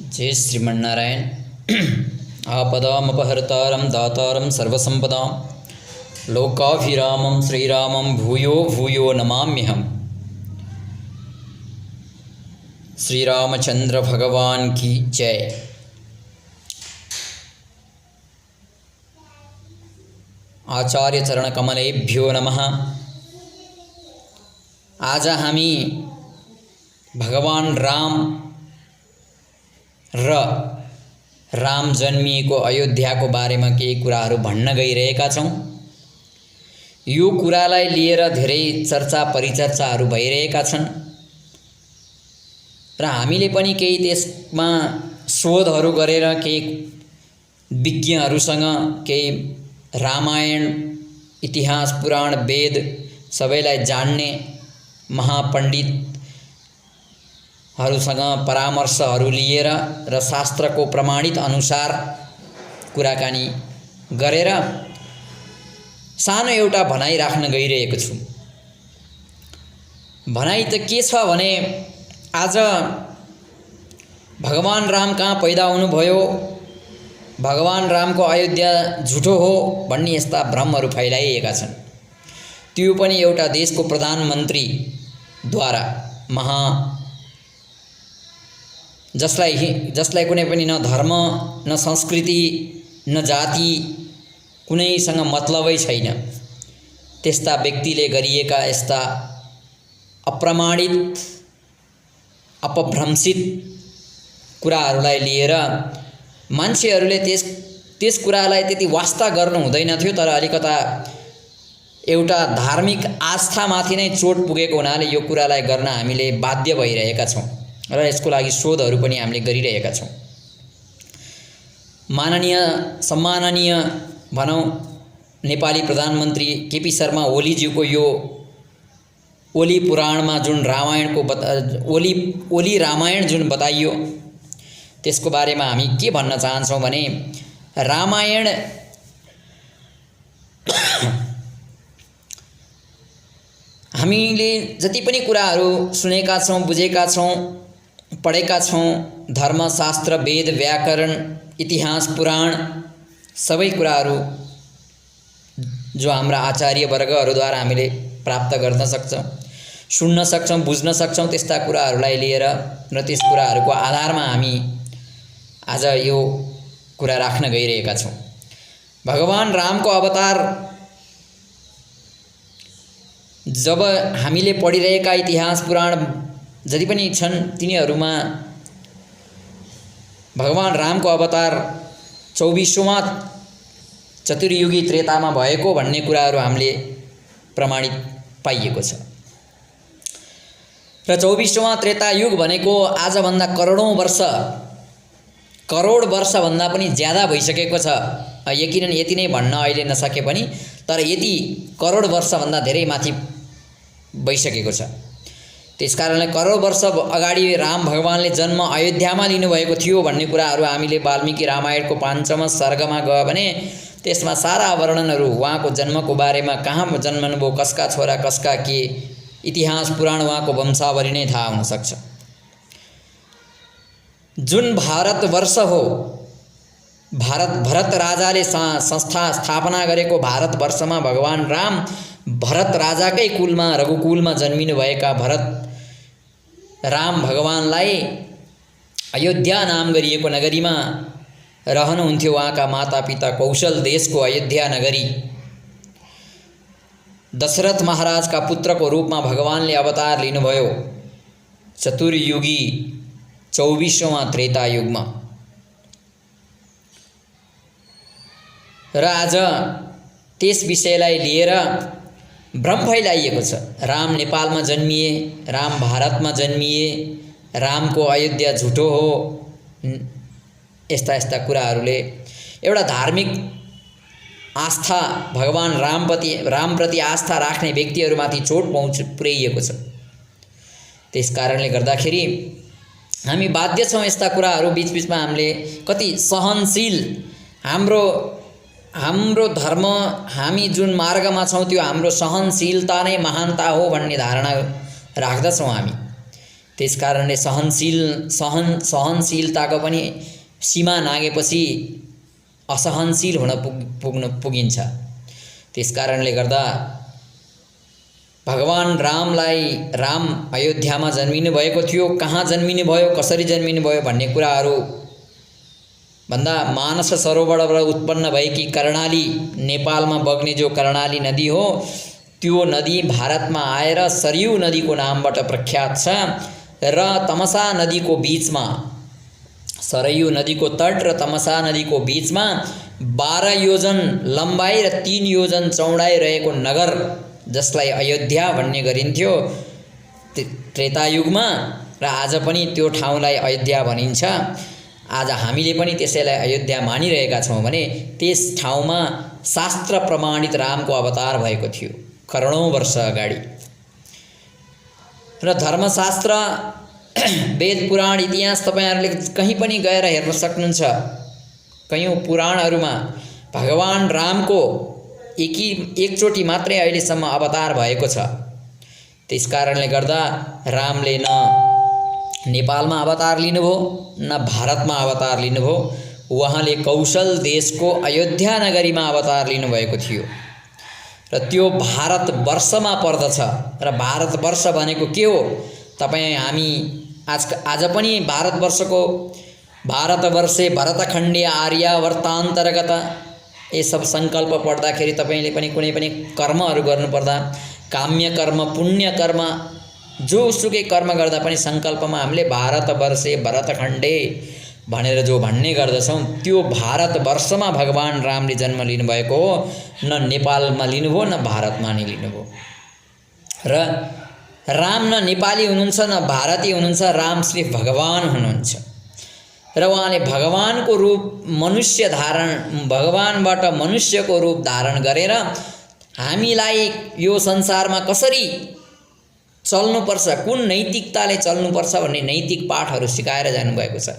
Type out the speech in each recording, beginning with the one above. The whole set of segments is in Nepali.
जय श्रीमन्नारायण। आपदामपहर्तारं दातारं सर्वसंपदां लोकाभिरामं श्रीरामं भूयो भूयो नमाम्यहम्। श्रीरामचंद्र भगवान की जय। आचार्य चरण कमलेभ्यो नमः। आज हामी भगवान राम र राम जन्मिएको अयोध्याको बारेमा केही कुराहरू भन्न गइरहेका छौं। यो कुरालाई लिएर धेरै चर्चा परिचर्चाहरू भइरहेका छन् र हामीले पनि केही त्यसमा शोधहरू गरेर केही विज्ञहरूसँग केही रामायण इतिहास पुराण वेद सबैलाई जान्ने महापण्डितहरूसँग परामर्शहरू लिएर र शास्त्रको प्रमाणित अनुसार कुराकानी गरेर सानो एउटा भनाइ राख्न गइरहेको छु। भनाइ त के छ भने आज भगवान राम कहाँ पैदा हुनुभयो, भगवान रामको अयोध्या झुटो हो भन्ने यस्ता भ्रमहरू फैलाइएका छन्। त्यो पनि एउटा देशको प्रधानमन्त्रीद्वारा जसलाई कुनै पनि न धर्म न संस्कृति न जाति कुनैसँग मतलबै छैन त्यस्ता व्यक्तिले गरिएका यस्ता अप्रमाणित अपभ्रंशित कुराहरूलाई लिएर मान्छेहरूले त्यस कुरालाई त्यति वास्ता गर्नु हुँदैन थियो, तर अलिकता एउटा धार्मिक आस्थामाथि नै चोट पुगेको हुनाले यो कुरालाई गर्न हामीले बाध्य भइरहेका छौं र यसको लागि शोधहरू पनि हामीले गरिरहेका छौं। माननीय सम्माननीय भनौं नेपाली प्रधानमन्त्री केपी शर्मा ओलीज्यूको यो ओली पुराणमा जुन रामायणको ओली रामायण जुन बताइयो त्यसको बारेमा हामी के भन्न चाहन्छौं भने रामायण हामीले जति पनि कुराहरू सुनेका छौं, बुझेका छौं, पढेका छौं, धर्मशास्त्र वेद व्याकरण इतिहास पुराण सबै कुराहरू जो हाम्रा आचार्य वर्गहरूद्वारा हामीले प्राप्त गर्न सक्छौं, सुन्न सक्छौं, बुझ्न सक्छौं, त्यस्ता कुराहरूलाई लिएर र त्यस कुराहरूको आधारमा हामी आज यो कुरा राख्न गइरहेका छौं। भगवान रामको अवतार जब हामीले पढिरहेका इतिहास पुराण जति पनि छन् तिनीहरूमा भगवान रामको अवतार 24औं चतुर्युगी त्रेतामा भएको भन्ने कुराहरू हामीले प्रमाणित पाइएको छ र 24औं त्रेतायुग भनेको आजभन्दा करोड वर्ष भन्दा पनि ज्यादा भइसकेको छ। यकिनन यति नै भन्न अहिले नसके पनि तर यति करोड वर्ष भन्दा धेरै माथि भइसकेको छ। त्यसकारणले करोड वर्ष अगाडि राम भगवानले जन्म अयोध्यामा लिनुभएको थियो भन्ने कुराहरू हामीले वाल्मीकि रामायणको 5औं सर्गमा गयो भने त्यसमा सारा वर्णनहरू उहाँको जन्मको बारेमा, कहाँ जन्मनुभयो, कसका छोरा कसका के, इतिहास पुराण उहाँको वंशावली नै थाहा हुन सक्छ। जुन भारतवर्ष हो, भरत राजाले स्थापना गरेको भारतवर्षमा भगवान राम भरत राजाकै कुलमा रघुकुलमा जन्मिनु भएका भरत राम भगवानलाई अयोध्या नाम गरिएको नगरीमा रहनुहुन्थ्यो। उहाँका मातापिता कौशल देशको अयोध्या नगरी दशरथ महाराजका पुत्रको रूपमा भगवानले अवतार लिनुभयो चतुर्युगी 24औं त्रेतायुगमा। र आज त्यस विषयलाई लिएर भ्रम फैलाइएको छ। राम नेपालमा जन्मिए, राम भारतमा जन्मिए, रामको अयोध्या झुटो हो, यस्ता कुराहरूले एउटा धार्मिक आस्था भगवान रामप्रति आस्था राख्ने व्यक्तिहरूमाथि चोट पुर्याइएको छ। त्यसकारणले गर्दाखेरि हामी बाध्य छौं यस्ता कुराहरू बीचबीचमा हामीले कति सहनशील हाम्रो धर्म, हामी जुन मार्गमा छौं त्यो हाम्रो सहनशीलता नै महानता हो भन्ने धारणा राख्दछौं हामी। त्यसकारणले सहनशीलताको पनि सीमा नागेपछि असहनशील हुन पुगिन्छ। त्यसकारणले गर्दा भगवान राम अयोध्यामा जन्मिनु भएको थियो। कहाँ जन्मिनु भयो, कसरी जन्मिनु भयो भन्ने कुराहरू भन्दा मानस सरोवरबाट उत्पन्न भएकी कर्णाली, नेपालमा बग्ने जो कर्णाली नदी हो, त्यो नदी भारतमा आएर सरयू नदीको नामबाट प्रख्यात छ र तमसा नदीको बीचमा, सरयू नदीको तट र तमसा नदीको बीचमा 12 योजन लम्बाइ र 3 योजन चौडाइ रहेको नगर जसलाई अयोध्या भन्ने गरिन्थ्यो त्रेतायुगमा, र आज पनि त्यो ठाउँलाई अयोध्या भनिन्छ। आज हामीले पनि त्यसैलाई अयोध्या मानिरहेका छौँ भने त्यस ठाउँमा शास्त्र प्रमाणित रामको अवतार भएको थियो करोडौँ वर्ष अगाडि। र धर्मशास्त्र, वेद, पुराण, इतिहास तपाईहरुले कहीँ पनि गएर हेर्न सक्नुहुन्छ। कयौं पुराणहरूमा भगवान रामको एकचोटि मात्रै अहिलेसम्म अवतार भएको छ। त्यसकारणले गर्दा रामले न नेपालमा अवतार लिनुभयो न भारतमा अवतार लिनुभयो। उहाँले कौशल देशको अयोध्या नगरीमा अवतार लिनुभएको थियो र त्यो भारतवर्षमा पर्दछ। र भारतवर्ष भनेको के हो? तपाईँ हामी आज पनि भारतवर्षे भरतखण्डे आर्यावर्तान्तर्गत ये सब संकल्प पढ्दाखेरि तपाईले पनि कुनै पनि कर्महरू गर्नुपर्दा काम्य कर्म, पुण्य कर्म, जोसुकै कर्म गर्दा पनि संकल्पमा हामीले भारतवर्षे भरतखण्डे भनेर जो भन्ने गर्दछौँ, त्यो भारतवर्षमा भगवान रामले जन्म लिनुभएको हो। न नेपालमा लिनुभयो न भारतमा नै लिनुभयो। र राम न नेपाली हुनुहुन्छ न भारतीय हुनुहुन्छ, राम सिर्फ भगवान हुनुहुन्छ। र उहाँले भगवानको रूप भगवानबाट मनुष्यको रूप धारण गरेर हामीलाई यो संसारमा कसरी चल्नुपर्छ, कुन नैतिकताले चल्नुपर्छ भन्ने नैतिक पाठहरू सिकाएर जानुभएको छ।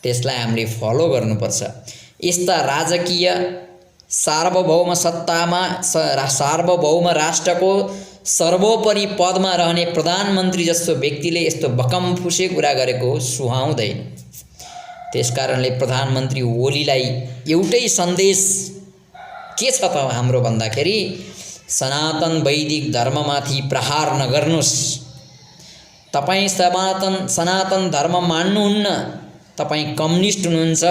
त्यसलाई हामीले फलो गर्नुपर्छ। यस्ता राजकीय सार्वभौम सत्तामा सार्वभौम राष्ट्रको सर्वोपरि पदमा रहने प्रधानमन्त्री जस्तो व्यक्तिले यस्तो बकमफुसे कुरा गरेको सुहाउँदैन। त्यसकारणले प्रधानमन्त्री ओलीलाई एउटै सन्देश के छ त हाम्रो भन्दाखेरि सनातन वैदिक धर्ममाथि प्रहार नगर्नुस्। तपाईँ सनातन धर्म मान्नुहुन्न, तपाईँ कम्युनिस्ट हुनुहुन्छ,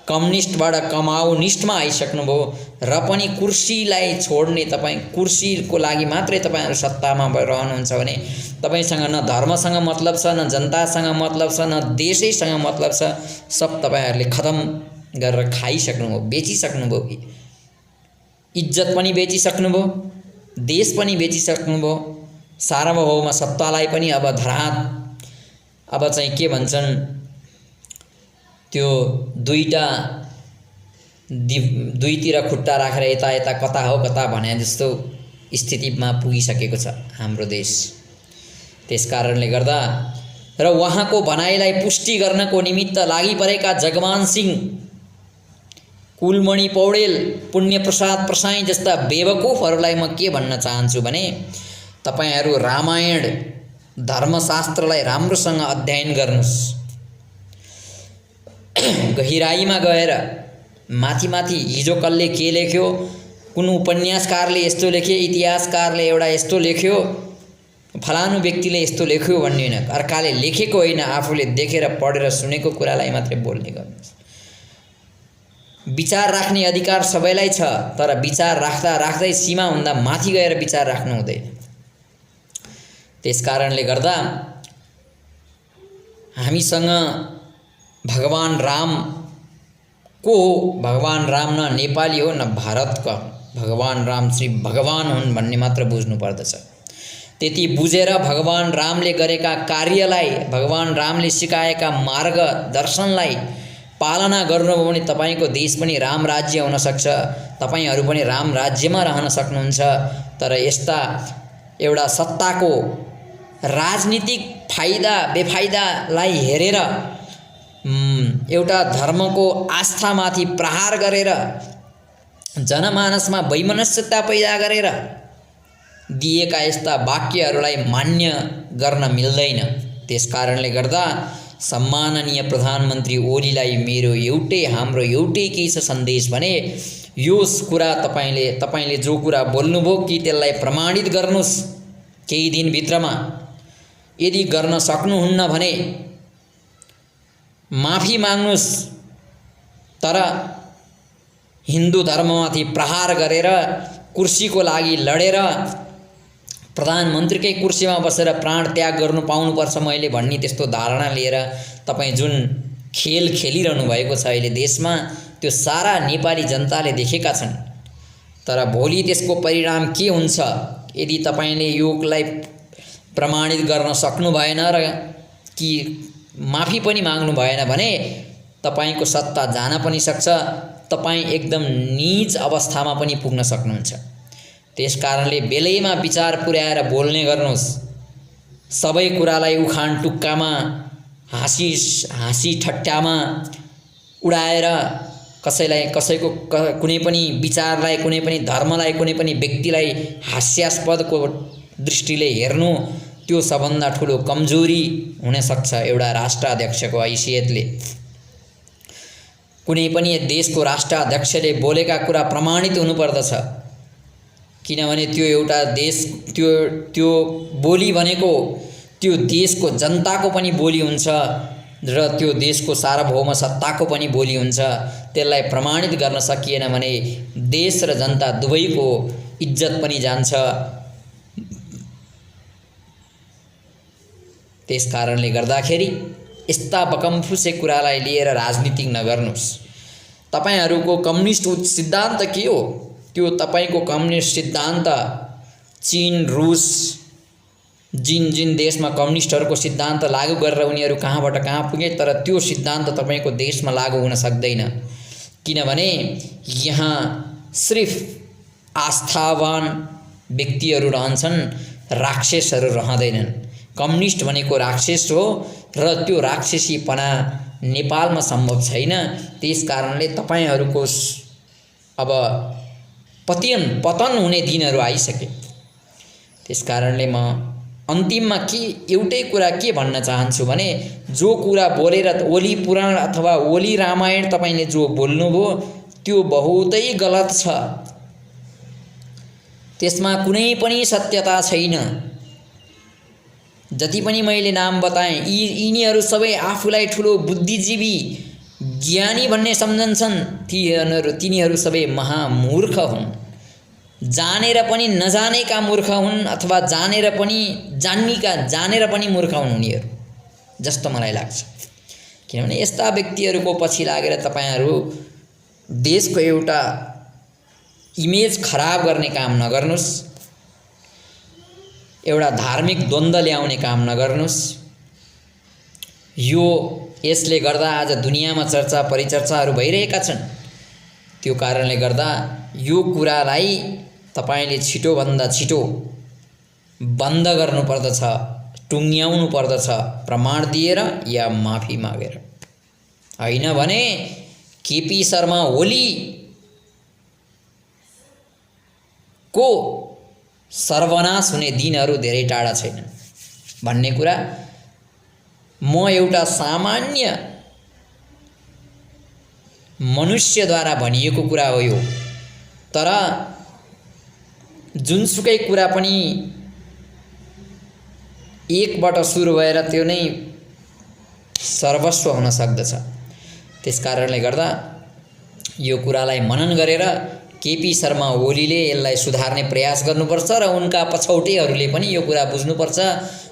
कम्युनिस्टबाट कमाउनिस्टमा आइसक्नुभयो र पनि कुर्सीलाई छोड्ने, तपाईँ कुर्सीको लागि मात्रै तपाईँहरू सत्तामा रहनुहुन्छ भने तपाईसँग न धर्मसँग मतलब छ, न जनतासँग मतलब छ, न देशैसँग मतलब छ। सब तपाईहरूले खतम गरेर खाइसक्नुभयो, बेचिसक्नुभयो। इज्जत पनि बेचिसक्नुभयो, देश पनि बेचिसक्नुभयो, सार्वभौम सत्तालाई पनि अब चाहिँ के भन्छन्, त्यो दुईतिर खुट्टा राखेर यता यता कता हो कता भने जस्तो स्थितिमा पुगिसकेको छ हाम्रो देश। त्यसकारणले गर्दा र उहाँको भनाइलाई पुष्टि गर्नको निमित्त लागि परेका जगमान सिंह, कुलमणि पौडेल, पुण्यप्रसाद प्रसाई जस्ता बेवकुफहरूलाई म के भन्न चाहन्छु भने तपाईहरू रामायण धर्मशास्त्रलाई राम्रोसँग अध्ययन गर्नुस्। गहिराईमा गएर माथि हिजो कसले के लेख्यो, कुन उपन्यासकारले यस्तो लेखे, इतिहासकारले एउटा यस्तो लेख्यो, फलानु व्यक्तिले यस्तो लेख्यो भन्ने होइन। अर्काले लेखेको होइन, आफूले देखेर पढेर सुनेको कुरालाई मात्रै बोल्ने गर्नुहोस्। विचार राख्ने अधिकार सबैलाई छ, तर विचार राख्दै सीमाभन्दा माथि गएर विचार राख्नु हुँदैन। त्यसकारणले गर्दा हामीसँग भगवान राम को हो? भगवान राम न नेपाली हो न भारतका। भगवान राम श्री भगवान हुन् भन्ने मात्र बुझ्नु पर्दछ। त्यति बुझेर भगवान रामले गरेका कार्यलाई, भगवान रामले सिकाएका मार्गदर्शनलाई पालना गर्नुभयो भने तपाईको देश पनि राम राज्य हुन सक्छ, तपाईहरू पनि राम राज्यमा रहन सक्नुहुन्छ। तर यस्ता एउटा सत्ताको राजनीतिक फाइदा बेफाइदालाई हेरेर एउटा धर्मको आस्थामाथि प्रहार गरेर जनमानसमा वैमनस्यता पैदा गरेर दिएका यस्ता वाक्यहरूलाई मान्य गर्न मिल्दैन। त्यसकारणले गर्दा सम्माननीय प्रधानमन्त्री ओलीलाई मेरो हाम्रो एउटै के छ सन्देश भने यो कुरा तपाईले जो कुरा बोल्नुभयो कि त्यसलाई प्रमाणित गर्नुस् केही दिन भित्रमा। यदि गर्न सक्नुहुन्न भने माफी माग्नुस्, तर हिन्दू धर्ममाथि प्रहार गरेर कुर्सीको लागि लडेर प्रधानमन्त्रीकै कुर्सीमा बसेर प्राण त्याग गर्नु पाउनुपर्छ मैले भन्ने त्यस्तो धारणा लिएर तपाईँ जुन खेल खेलिरहनु भएको छ अहिले देशमा, त्यो सारा नेपाली जनताले देखेका छन्। तर भोलि त्यसको परिणाम के हुन्छ यदि तपाईले योगलाई प्रमाणित गर्न सक्नु भएन र कि माफी पनि माग्नु भएन भने तपाईको सत्ता जान पनि सक्छ, तपाईँ एकदम नीच अवस्थामा पनि पुग्न सक्नुहुन्छ। त्यसकारणले बेलैमा विचार पुर्याएर बोल्ने गर्नुहोस्। सबै कुरालाई उखान टुक्कामा हाँसी ठट्टामा उडाएर कसैको कुनै पनि विचारलाई, कुनै पनि धर्मलाई, कुनै पनि व्यक्तिलाई हास्यास्पदको दृष्टिले हेर्नु त्यो सबभन्दा ठुलो कमजोरी हुन सक्छ एउटा राष्ट्राध्यक्षको हैसियतले। कुनै पनि देशको राष्ट्राध्यक्षले बोलेका कुरा प्रमाणित हुनुपर्दछ, किनभने त्यो एउटा देश त्यो बोली भनेको त्यो देशको जनताको पनि बोली हुन्छ र त्यो देशको सार्वभौम सत्ताको पनि बोली हुन्छ। त्यसलाई प्रमाणित गर्न सकिएन भने देश र जनता दुवैको इज्जत पनि जान्छ। त्यसकारणले गर्दाखेरि यस्ता बकमफुसे कुरालाई लिएर राजनीति नगर्नुस्। तपाईहरूको कम्युनिस्ट सिद्धान्त के हो? त्यो तपाईको कम्युनिस्ट सिद्धान्त चीन, रूस, जिन देशमा कम्युनिस्टहरूको सिद्धान्त लागू गरेर उनीहरू कहाँबाट कहाँ पुगे, तर त्यो सिद्धान्त तपाईको देशमा लागू हुन सक्दैन, किनभने यहाँ सिर्फ आस्थावान व्यक्तिहरू रहन्छन्, राक्षसहरू रहँदैनन्। कम्युनिस्ट भनेको राक्षस हो र त्यो राक्षसीपना नेपालमा सम्भव छैन। त्यसकारणले तपाईहरूको अब पतन हुने दिनहरू आइसके। त्यसकारणले म अन्तिममा एउटै कुरा के भन्न चाहन्छु भने जो कुरा बोलेर ओली पुराण अथवा ओली रामायण तपाईले जो बोल्नुभयो त्यो बहुतै गलत छ। त्यसमा कुनै पनि सत्यता छैन। जति पनि मैले नाम बताएँ यिनीहरू सबै आफूलाई ठुलो बुद्धिजीवी ज्ञानी भन्ने सम्झन्छन्। तिनीहरू सबै महामूर्ख हुन्। जानेर पनि नजानेका मूर्ख हुन् अथवा जानेर पनि मूर्ख हुन् उनीहरू जस्तो मलाई लाग्छ। किनभने यस्ता व्यक्तिहरूको पछि लागेर तपाईहरू देशको एउटा इमेज खराब गर्ने काम नगर्नुस्, एउटा धार्मिक द्वन्द्व ल्याउने काम नगर्नुस्। यसले गर्दा आज दुनियाँमा चर्चा परिचर्चाहरू भइरहेका छन्। त्यो कारणले गर्दा यो कुरालाई तपाईले छिटोभन्दा छिटो बन्द गर्नुपर्दछ, टुङ्ग्याउनु पर्दछ, प्रमाण दिएर या माफी मागेर। हैन भने केपी शर्मा ओली को सर्वनाश हुने दिनहरू धेरै टाढा छैनन् भन्ने कुरा म एउटा सामान्य मनुष्यद्वारा भनिएको कुरा हो यो। तर जुनसुकै कुरा पनि एकबाट सुरु भएर त्यो नै सर्वस्व हुन सक्दछ। त्यसकारणले गर्दा यो कुरालाई मनन गरेर केपी शर्मा ओलीले यसलाई सुधार्ने प्रयास गर्नुपर्छ र उनका पछौटेहरूले पनि यो कुरा बुझ्नुपर्छ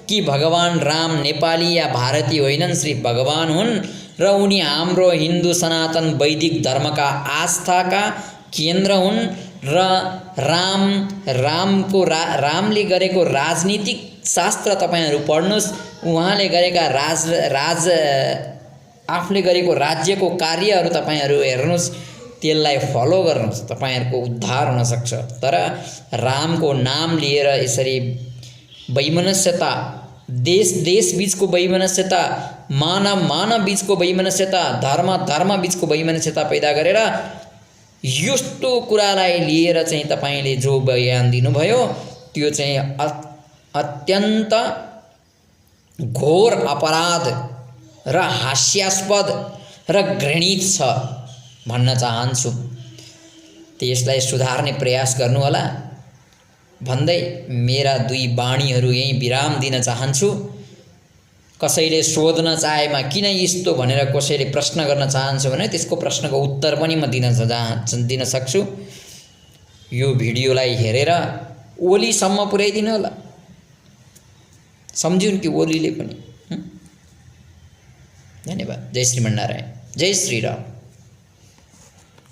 कि भगवान राम नेपाली या भारतीय होइनन्, सिर्फ भगवान हुन् र उनी हाम्रो हिन्दू सनातन वैदिक धर्मका आस्थाका केन्द्र हुन् र रामले गरेको राजनीतिक शास्त्र तपाईहरू पढ्नुस्। उहाँले गरेका आफूले गरेको राज्यको कार्यहरू तपाईहरू हेर्नुस्, त्यसलाई फलो गर्नुस्, तपाईहरुको उद्धार हुन सक्छ। तर रामको नाम लिएर यसरी वैमनस्यता, देश बीचको वैमनस्यता, मानव बीचको वैमनस्यता, धर्म बीचको वैमनस्यता पैदा गरेर यस्तो कुरालाई लिएर चाहिँ तपाईले जो बयान दिनुभयो त्यो चाहिँ अत्यन्त घोर अपराध र हास्यास्पद र घृणित छ भन्न चाहन्छु। त्यसलाई सुधार्ने प्रयास गर्नुहोला भन्दै मेरा 2 वाणीहरू यही विराम दिन चाहन्छु। कसैले सोध्न चाहेमा किन यस्तो भनेर कसैले प्रश्न गर्न चाहन्छ भने त्यसको प्रश्नको उत्तर पनि म दिन सक्छु। यो भिडियोलाई हेरेर ओलीसम्म पुर्याइदिनु होला, सम्झ्युन् कि ओलीले पनि। धन्यवाद। जय श्रीमन्नारायण, जय श्रीराम।